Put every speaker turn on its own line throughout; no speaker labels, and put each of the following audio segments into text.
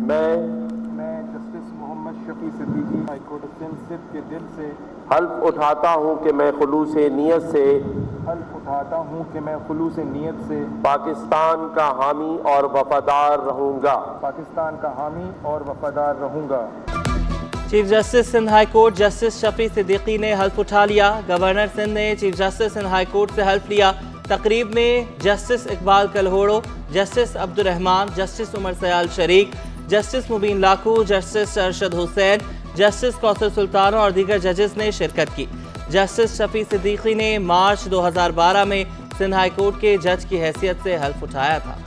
मैं justice Mohammad Shafi Siddiqui high court Sindh के दिल से हल्फ उठाता हूँ कि मैं खुलूस नीयत से पाकिस्तान का हामी और वफादार रहूँगा।
Chief justice Sindh high court justice Shafi Siddiqui ने हल्फ उठा लिया। गवर्नर सिंध ने chief justice Sindh high court से हल्फ लिया। तकरीब में justice Iqbal Kalhoro, justice Abdul Rehman, justice Umar Sial शरीक, justice Mubeen Lakho, justice Arshad Hussain, justice Kausar Sultan और दीगर जजेस ने शिरकत की। जस्टिस शफी सिद्दीकी ने मार्च 2012 में सिंध हाई कोर्ट के जज की हैसियत से हल्फ उठाया था।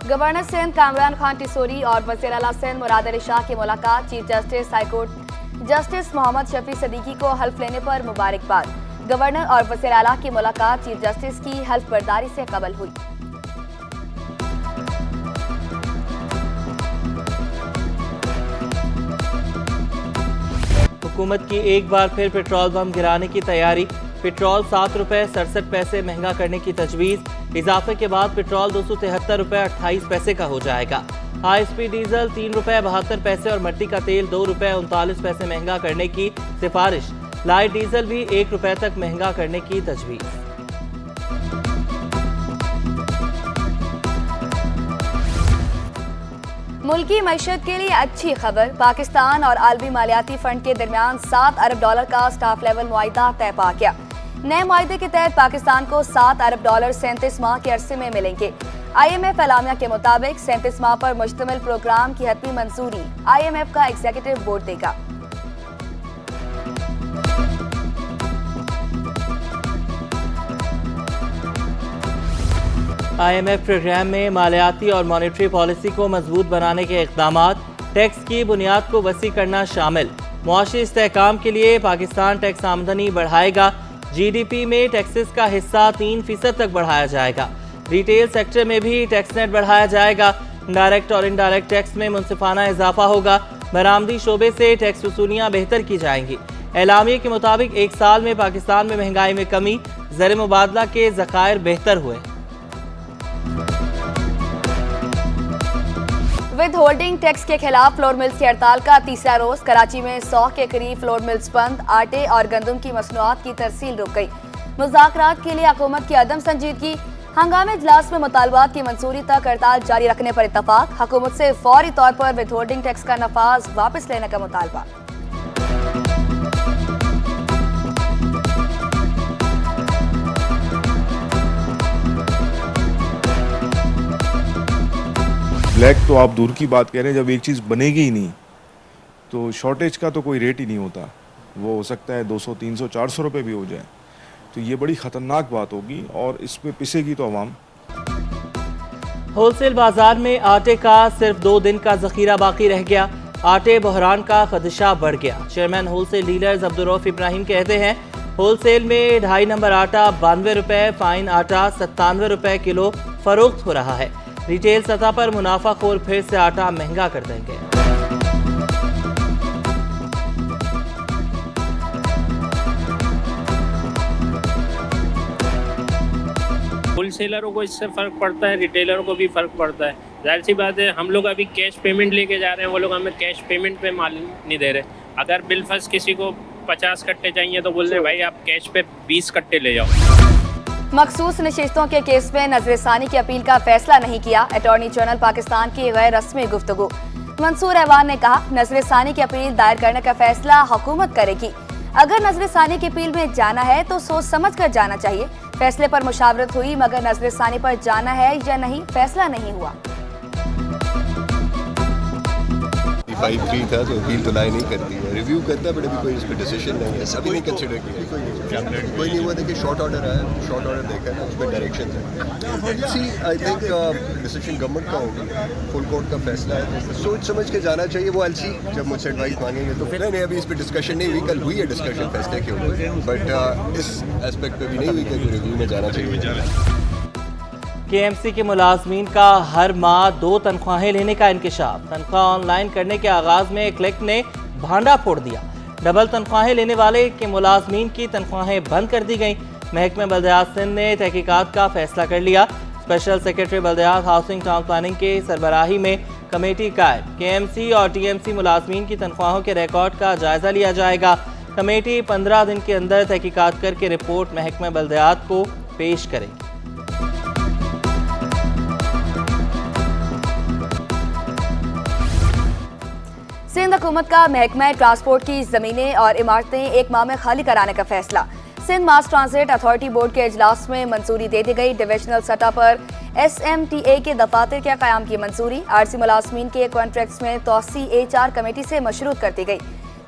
गवर्नर सिंध कामरान खान टिसोरी और वज़ीर आला सिंध मुराद अली शाह की मुलाकात। Chief justice high court justice Mohammad Shafi Siddiqui को हल्फ लेने पर मुबारकबाद। गवर्नर और वज़ीर आला की मुलाकात चीफ जस्टिस की हल्फ बर्दारी से कबल हुई।
हुकूमत की एक बार फिर पेट्रोल बम गिराने की तैयारी। पेट्रोल 7 रुपये 67 पैसे महंगा करने की तजवीज़। इजाफे के बाद पेट्रोल 273 रुपये 28 पैसे का हो जाएगा। हाई स्पीड डीजल 3 रुपये 72 पैसे और मिट्टी का तेल 2 रुपये 39 पैसे महंगा करने की सिफारिश। लाइट डीजल भी 1 रुपये तक महंगा करने की तजवीज़।
मुल्की मईशत के लिए अच्छी खबर। पाकिस्तान और आलमी मालियाती फंड के दरमियान $7 अरब का स्टाफ लेवल मुआहिदा तय पा गया। नए मुआहिदे के तहत पाकिस्तान को $7 अरब 37 माह के अरसे में मिलेंगे। IMF एलामिया के मुताबिक 37 माह पर मुश्तमिल प्रोग्राम की हतमी मंजूरी IMF का एग्जीक्यूटिव बोर्ड देगा।
IMF प्रोग्राम में मालियाती और मॉनेटरी पॉलिसी को मजबूत बनाने के इक़दामात, टैक्स की बुनियाद को वसी करना शामिल। मुआशी इस्तेहकाम के लिए पाकिस्तान टैक्स आमदनी बढ़ाएगा। GDP में टैक्सेस का हिस्सा 3% तक बढ़ाया जाएगा। रिटेल सेक्टर में भी टैक्स नेट बढ़ाया जाएगा। डायरेक्ट और इनडायरेक्ट टैक्स में मुनसिफाना इजाफा होगा। बरामदी शोबे से टैक्स वसूलियाँ बेहतर की जाएंगी। एलामिया के मुताबिक एक साल में पाकिस्तान में महंगाई में कमी, ज़र मुबादला के ज़खायर बेहतर हुए।
विद होल्डिंग टैक्स के खिलाफ फ्लोर मिल्स की हड़ताल का तीसरा रोज। कराची में 100 के करीब फ्लोर मिल्स बंद। आटे और गंदम की मसनूआत की तरसील रुक गई। मुज़ाकरात के लिए हुकूमत की अदम संजीदगी। हंगामे इजलास में मुतालबात की मंजूरी तक हड़ताल जारी रखने पर इत्तफाक। हुकूमत से फौरी तौर पर विद होल्डिंग टैक्स का नफाज वापस लेने का मुतालबा।
ब्लैक तो आप दूर की बात कह रहे हैं, जब एक चीज़ बनेगी ही नहीं तो शॉर्टेज का तो कोई रेट ही नहीं होता। वो हो सकता है 200, 300, 400 रुपये भी हो जाए, तो ये बड़ी ख़तरनाक बात होगी और इस पे पिसेगी तो अवाम।
होलसेल बाजार में आटे का सिर्फ 2 दिन का जखीरा बाकी रह गया। आटे बहरान का खदशा बढ़ गया। Chairman wholesale dealers Abdur Rauf Ibrahim कहते हैं होलसेल में 2.5 नंबर आटा 92 रुपये, फाइन आटा 97 रुपये किलो फरोख्त हो रहा है। रिटेल सतह पर मुनाफाखोर फिर से आटा महंगा कर देंगे।
होलसेलरों को इससे फ़र्क पड़ता है, रिटेलरों को भी फ़र्क पड़ता है। जाहिर सी बात है, हम लोग अभी कैश पेमेंट लेके जा रहे हैं, वो लोग हमें कैश पेमेंट पे माल नहीं दे रहे। अगर बिलफर्ज किसी को 50 कट्टे चाहिए तो बोल रहे भाई आप कैश पे 20 कट्टे ले जाओ।
मखसूस नशिस्तों के केस में नजरसानी की अपील का फैसला नहीं किया। अटॉर्नी जनरल पाकिस्तान की गैर रस्मी गुफ्तगू। मंसूर ऐवान ने कहा नजरसानी की अपील दायर करने का फैसला हुकूमत करेगी। अगर नजरसानी की अपील में जाना है तो सोच समझ कर जाना चाहिए। फैसले पर मुशावरत हुई मगर नजरसानी पर जाना है या नहीं फैसला नहीं हुआ।
5-3 था तो अपील तो लाए नहीं करती है, रिव्यू करता है बट अभी कोई इस पर डिसीजन नहीं है। अभी नहीं कंसिडर किया, कोई नहीं हुआ। देखिए शॉर्ट ऑर्डर आया, शॉर्ट ऑर्डर देखा है, उसमें डायरेक्शन है। सी आई थिंक डिसीजन गवर्नमेंट का होगा, फुल कोर्ट का फैसला है तो सोच समझ के जाना चाहिए। वो एलसी जब मुझसे एडवाइस मांगेंगे तो फिर नहीं, अभी इस पर डिस्कशन नहीं हुई। कल हुई है डिस्कशन फैसले के ऊपर, बट इस एस्पेक्ट पर भी नहीं हुई कि रिव्यू में जाना चाहिए।
KMC के मुलाजमीन का हर माह 2 तनख्वाहें लेने का इंकशाफ। तनख्वाह ऑनलाइन करने के आगाज में क्लिक ने भांडा फोड़ दिया। डबल तनख्वाहें लेने वाले के मुलाजमीन की तनख्वाहें बंद कर दी गईं। महकमे बल्दियात सिंध ने तहकीकात का फैसला कर लिया। स्पेशल सेक्रेटरी बल्दियात हाउसिंग टाउन प्लानिंग के सरबराही में कमेटी कायम। KMC और TMC मुलाजमीन की तनख्वाहों के रिकॉर्ड का जायजा लिया जाएगा। कमेटी 15 दिन के अंदर तहकीकात करके रिपोर्ट महकमे बल्दियात को पेश करेगी।
सिंध हुकूमत का महकमा ट्रांसपोर्ट की जमीनें और इमारतें एक माह में खाली कराने का फैसला। Sindh mass transit authority board के इजलास में मंजूरी दे दी गई। डिविजनल सतह पर SMTA के दफातर के क़याम की मंजूरी। आरसी मुलाजमीन के कॉन्ट्रैक्ट्स में तोसी HR कमेटी से मशरूत कर दी गई।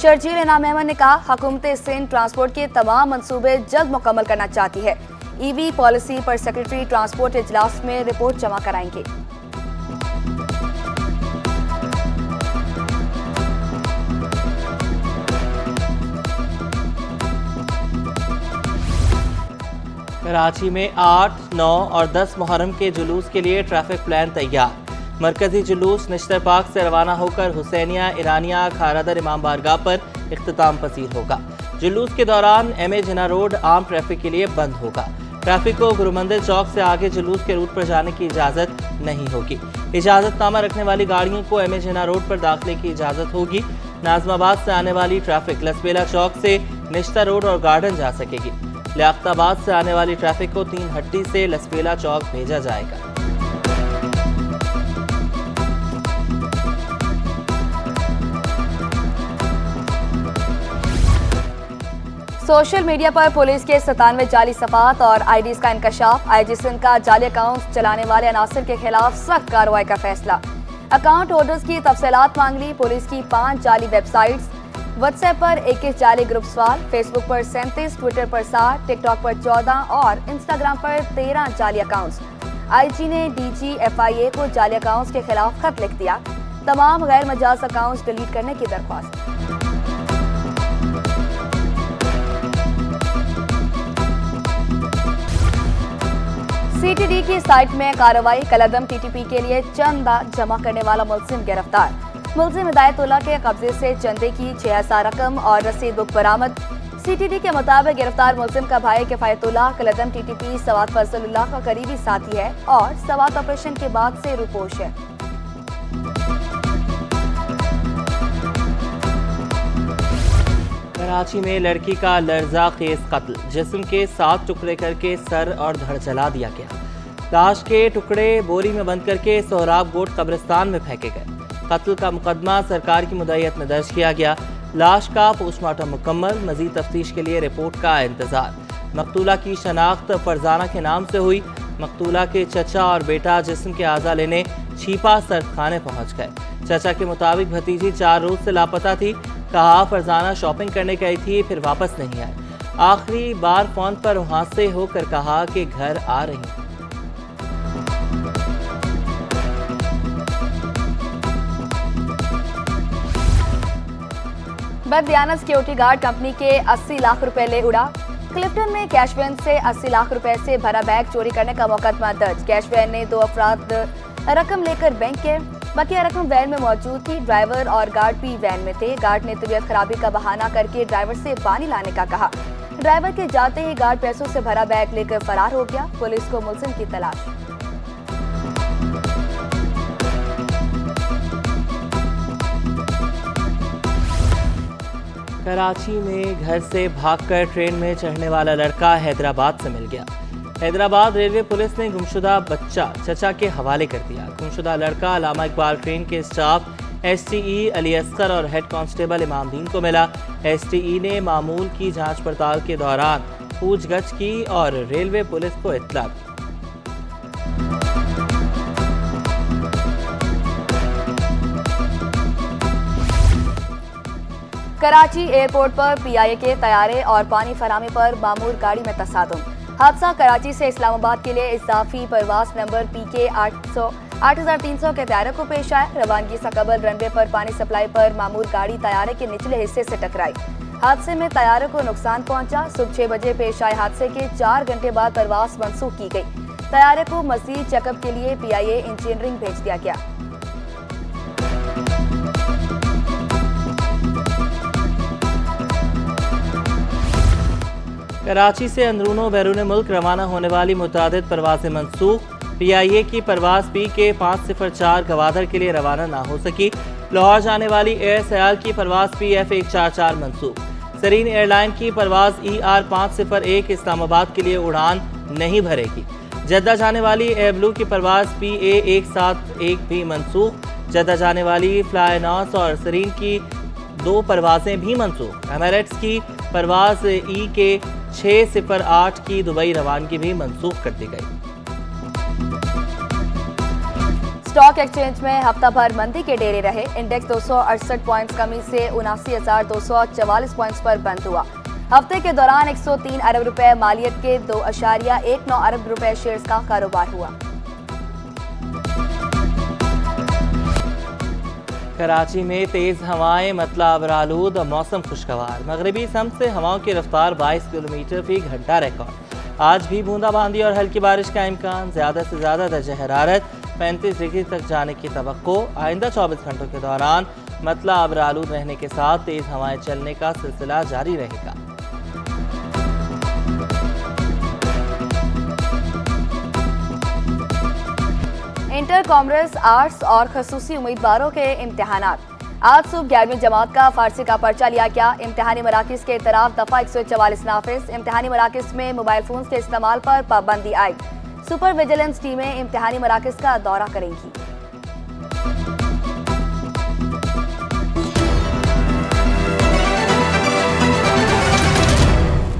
शर्जील इनाम अहमद ने कहा, हुकूमत सिंध ट्रांसपोर्ट के तमाम मंसूबे जल्द मुकम्मल करना चाहती है। EV पॉलिसी पर सेक्रेटरी ट्रांसपोर्ट इजलास में रिपोर्ट जमा कराएंगे।
कराची में 8, 9 और 10 मुहर्रम के जुलूस के लिए ट्रैफिक प्लान तैयार। मरकजी जुलूस निश्तर पार्क से रवाना होकर हुसैनिया, ईरानिया, खारादर इमाम बारगाह पर इख्तिताम पसीर होगा। जुलूस के दौरान MA जिन्ना रोड आम ट्रैफिक के लिए बंद होगा। ट्रैफिक को गुरु मंदिर चौक से आगे जुलूस के रूट पर जाने की इजाज़त नहीं होगी। इजाज़तनामा रखने वाली गाड़ियों को MA जिन्ना रोड पर दाखिले की इजाज़त होगी। नाजमाबाद से आने वाली ट्रैफिक लसबेला चौक से निश्तर रोड और गार्डन जा सकेगी। लियाकताबाद से आने वाली ट्रैफिक को 3 हट्टी से लसबेला चौक भेजा जाएगा।
सोशल मीडिया पर पुलिस के 97 जाली सफात और IDs का इंकशाफ। IG सिंध का जाली अकाउंट चलाने वाले अनासर के खिलाफ सख्त कार्रवाई का फैसला। अकाउंट होल्डर्स की तफसीलात मांग ली। पुलिस की 5 जाली वेबसाइट्स, व्हाट्सएप पर 21 जाली ग्रुप सवाल, फेसबुक पर 37, ट्विटर पर 60, टिकटॉक पर 14 और इंस्टाग्राम पर 13 जाली अकाउंट्स। IG ने DG FIA को जाली अकाउंट्स के खिलाफ खत लिख दिया। तमाम गैर मजाज अकाउंट्स डिलीट करने की दरख्वास्त। CTD की साइट में कार्रवाई। कलदम TTP के लिए चंदा जमा करने वाला मुलजिम गिरफ्तार। मुलजिम हिदायतुल्लाह के कब्जे से चंदे की 6000 रकम और रसीद बुक बरामद। CTD के मुताबिक गिरफ्तार मुलजिम का भाई किफायतुल्लाह कलदम TTP सवात फजलुल्लाह का करीबी साथी है और सवात ऑपरेशन के बाद से रुपोश है।
कराची में लड़की का लर्जा खेज कत्ल। जिस्म के 7 टुकड़े करके सर और धड़ जला दिया गया। लाश के टुकड़े बोरी में बंद करके सोहराब गोट कब्रिस्तान में फेंके गए। कत्ल का मुकदमा सरकार की मुद्दईयत में दर्ज किया गया। लाश का पोस्टमार्टम मुकम्मल। मजीद तफ्तीश के लिए रिपोर्ट का इंतजार। मकतूला की शनाख्त फरजाना के नाम से हुई। मकतूला के चचा और बेटा जिस्म के आज़ा लेने छीपा सर्दखाने पहुंच गए। चचा के मुताबिक भतीजी 4 रोज से लापता थी। कहा फरजाना शॉपिंग करने गई थी, फिर वापस नहीं आई। आखिरी बार फोन पर वहां से होकर कहा कि घर आ रही।
बददियानत सिक्योरिटी गार्ड कंपनी के 80 लाख रुपए ले उड़ा। क्लिफ्टन में कैश वैन से 80 लाख रुपए से भरा बैग चोरी करने का मुकदमा दर्ज। कैश वैन ने 2 अफराद रकम लेकर बैंक के, बकिया रकम वैन में मौजूद थी। ड्राइवर और गार्ड भी वैन में थे। गार्ड ने तबीयत खराबी का बहाना करके ड्राइवर से पानी लाने का कहा। ड्राइवर के जाते ही गार्ड पैसों से भरा बैग लेकर फरार हो गया। पुलिस को मुलजिम की तलाश।
कराची में घर से भागकर ट्रेन में चढ़ने वाला लड़का हैदराबाद से मिल गया। हैदराबाद रेलवे पुलिस ने गुमशुदा बच्चा चचा के हवाले कर दिया। गुमशुदा लड़का अल्लामा इकबाल ट्रेन के स्टाफ STE अली असगर और हेड कांस्टेबल इमामदीन को मिला। STE ने मामूल की जांच पड़ताल के दौरान पूछगछ की और रेलवे पुलिस को इत्तला दी।
कराची एयरपोर्ट पर PIA के तैयारे और पानी फराहमी पर मामूर गाड़ी में तसादुम। हादसा कराची से इस्लामाबाद के लिए इजाफी परवास नंबर PK 8300 के तैयारे को पेश आया। रवानगी से कबल रनवे पर पानी सप्लाई पर मामूर गाड़ी तैयारे के निचले हिस्से से टकराई। हादसे में तैयारे को नुकसान पहुंचा। सुबह 6 बजे पेश आए हादसे के 4 घंटे बाद परवास मनसूख की गई। तैयारे को मजीद चेकअप के लिए PIA इंजीनियरिंग भेज दिया गया।
कराची से अंदरूनो बैरून मुल्क रवाना होने वाली मुतादिद परवाजें मनसूख। PIA की परवाज PK 504 गवादर के लिए रवाना ना हो सकी। लाहौर जाने वाली एयर सयाल की परवाज PF 144 मनसूख। सरीन एयरलाइन की परवाज ER 501 इस्लामाबाद के लिए उड़ान नहीं भरेगी। जद्दा जाने वाली एयर ब्लू की परवाज PA 171 भी मनसूख। जद्दा जाने वाली फ्लाई नॉस और सरीन की 2 परवाजें भी मनसूख। एमिरेट्स की परवाज EK 608 की दुबई रवानगी भी मनसूख कर दी गई।
स्टॉक एक्सचेंज में हफ्ता भर मंदी के डेरे रहे। इंडेक्स 268 पॉइंट्स कमी से 79,244 पॉइंट्स पर बंद हुआ। हफ्ते के दौरान 103 अरब रुपए मालियत के 2.19 अरब रुपए शेयर्स का कारोबार हुआ।
कराची में तेज हवाएं, मतला अबरालूद और मौसम खुशगवार। मगरबी समत से हवाओं की रफ्तार 22 किलोमीटर फी घंटा रिकॉर्ड। आज भी बूंदाबांदी और हल्की बारिश का इम्कान। ज़्यादा से ज़्यादा दर्जा हरारत 35 डिग्री तक जाने की तवक्को। आइंदा 24 घंटों के दौरान मतला अबरालूद रहने के साथ तेज हवाएं चलने का सिलसिला जारी रहेगा।
इंटर, कॉमर्स, आर्ट्स और खसूसी उम्मीदवारों के इम्तिहानात। आज सुबह 11वीं जमात का फारसी का पर्चा लिया गया। इम्तिहानी मराकिज़ के इतराफ़ दफ़ा 144 नाफिज। इम्तिहानी मराकिज़ में मोबाइल फ़ोन के इस्तेमाल पर पाबंदी आयद। सुपर विजिलेंस टीमें इम्तिहानी मराकिज़ का दौरा करेंगी।